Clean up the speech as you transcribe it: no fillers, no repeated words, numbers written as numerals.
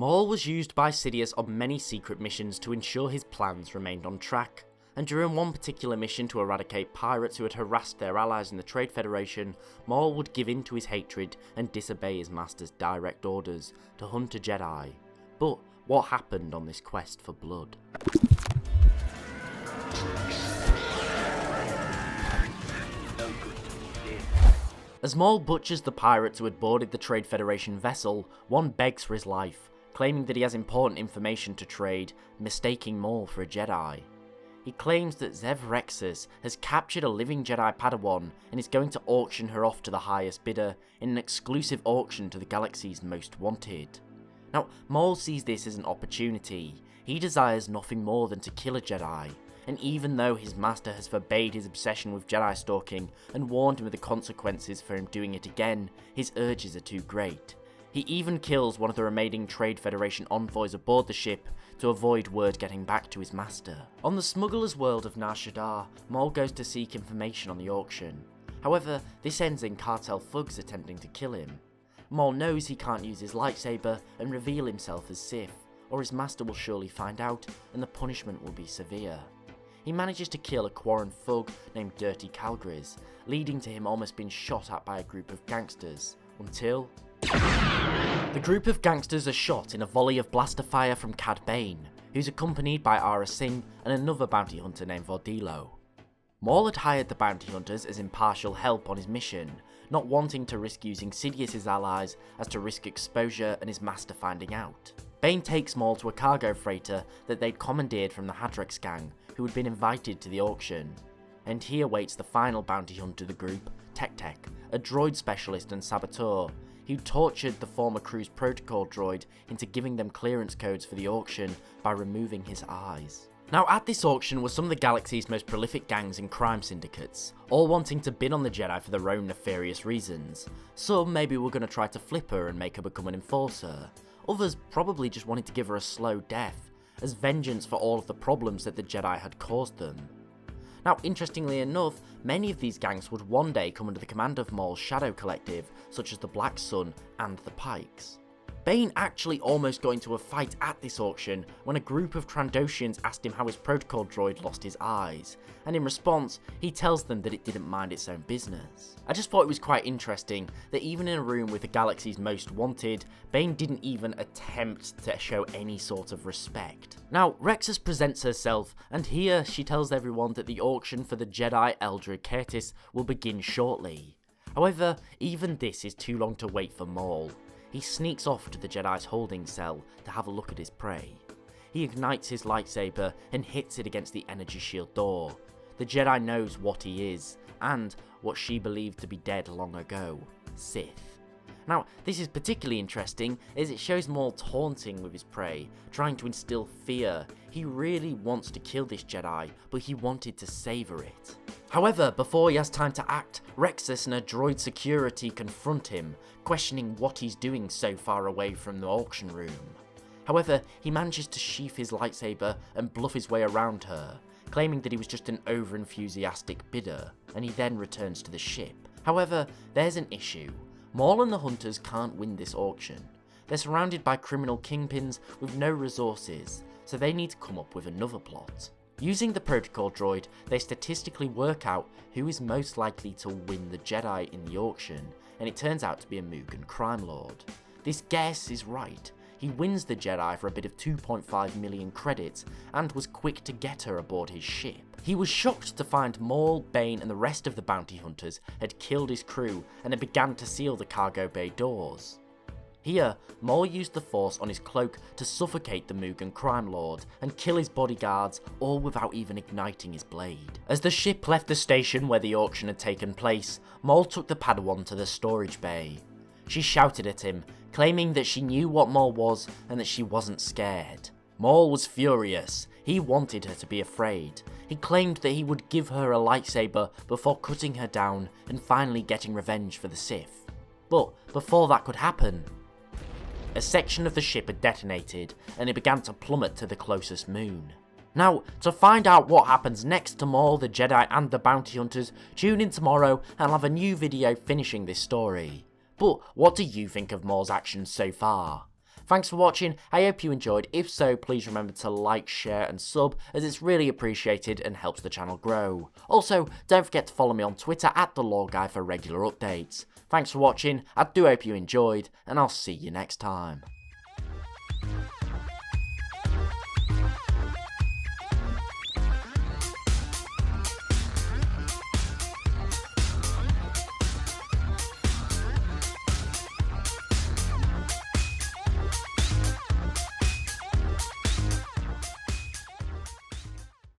Maul was used by Sidious on many secret missions to ensure his plans remained on track, and during one particular mission to eradicate pirates who had harassed their allies in the Trade Federation, Maul would give in to his hatred and disobey his master's direct orders to hunt a Jedi. But what happened on this quest for blood? As Maul butchers the pirates who had boarded the Trade Federation vessel, one begs for his life, claiming that he has important information to trade, mistaking Maul for a Jedi. He claims that Zev Rexus has captured a living Jedi Padawan and is going to auction her off to the highest bidder in an exclusive auction to the galaxy's most wanted. Now, Maul sees this as an opportunity. He desires nothing more than to kill a Jedi, and even though his master has forbade his obsession with Jedi stalking and warned him of the consequences for him doing it again, his urges are too great. He even kills one of the remaining Trade Federation envoys aboard the ship to avoid word getting back to his master. On the smuggler's world of Nar Shaddaa, Maul goes to seek information on the auction. However, this ends in cartel thugs attempting to kill him. Maul knows he can't use his lightsaber and reveal himself as Sith, or his master will surely find out and the punishment will be severe. He manages to kill a Quarren thug named Dirty Calgris, leading to him almost being shot at by a group of gangsters, until the group of gangsters are shot in a volley of blaster fire from Cad Bane, who's accompanied by Aurra Sing and another bounty hunter named Vordilo. Maul had hired the bounty hunters as impartial help on his mission, not wanting to risk using Sidious's allies as to risk exposure and his master finding out. Bane takes Maul to a cargo freighter that they'd commandeered from the Hadrex gang, who had been invited to the auction, and he awaits the final bounty hunter of the group, Tech, a droid specialist and saboteur, who tortured the former crew's protocol droid into giving them clearance codes for the auction by removing his eyes. Now, at this auction were some of the galaxy's most prolific gangs and crime syndicates, all wanting to bid on the Jedi for their own nefarious reasons. Some maybe were going to try to flip her and make her become an enforcer. Others probably just wanted to give her a slow death, as vengeance for all of the problems that the Jedi had caused them. Now, interestingly enough, many of these gangs would one day come under the command of Maul's Shadow Collective, such as the Black Sun and the Pikes. Bane actually almost got into a fight at this auction when a group of Trandoshians asked him how his protocol droid lost his eyes, and in response, he tells them that it didn't mind its own business. I just thought it was quite interesting that even in a room with the galaxy's most wanted, Bane didn't even attempt to show any sort of respect. Now, Rexus presents herself, and here she tells everyone that the auction for the Jedi Eldred Curtis will begin shortly. However, even this is too long to wait for Maul. He sneaks off to the Jedi's holding cell to have a look at his prey. He ignites his lightsaber and hits it against the energy shield door. The Jedi knows what he is, and what she believed to be dead long ago, Sith. Now, this is particularly interesting as it shows Maul taunting with his prey, trying to instill fear. He really wants to kill this Jedi, but he wanted to savor it. However, before he has time to act, Rexus and her droid security confront him, questioning what he's doing so far away from the auction room. However, he manages to sheath his lightsaber and bluff his way around her, claiming that he was just an over-enthusiastic bidder, and he then returns to the ship. However, there's an issue. Maul and the hunters can't win this auction. They're surrounded by criminal kingpins with no resources, so they need to come up with another plot. Using the protocol droid, they statistically work out who is most likely to win the Jedi in the auction, and it turns out to be a Mugan crime lord. This guess is right. He wins the Jedi for a bid of 2.5 million credits, and was quick to get her aboard his ship. He was shocked to find Maul, Bane and the rest of the bounty hunters had killed his crew and had began to seal the cargo bay doors. Here, Maul used the Force on his cloak to suffocate the Mugan crime lord and kill his bodyguards, all without even igniting his blade. As the ship left the station where the auction had taken place, Maul took the Padawan to the storage bay. She shouted at him, claiming that she knew what Maul was and that she wasn't scared. Maul was furious. He wanted her to be afraid. He claimed that he would give her a lightsaber before cutting her down and finally getting revenge for the Sith. But before that could happen, a section of the ship had detonated and it began to plummet to the closest moon. Now, to find out what happens next to Maul, the Jedi and the bounty hunters, tune in tomorrow and I'll have a new video finishing this story. But what do you think of Maul's actions so far? Thanks for watching, I hope you enjoyed. If so, please remember to like, share and sub, as it's really appreciated and helps the channel grow. Also, don't forget to follow me on Twitter at @TheLoreGuy for regular updates. Thanks for watching, I do hope you enjoyed, and I'll see you next time.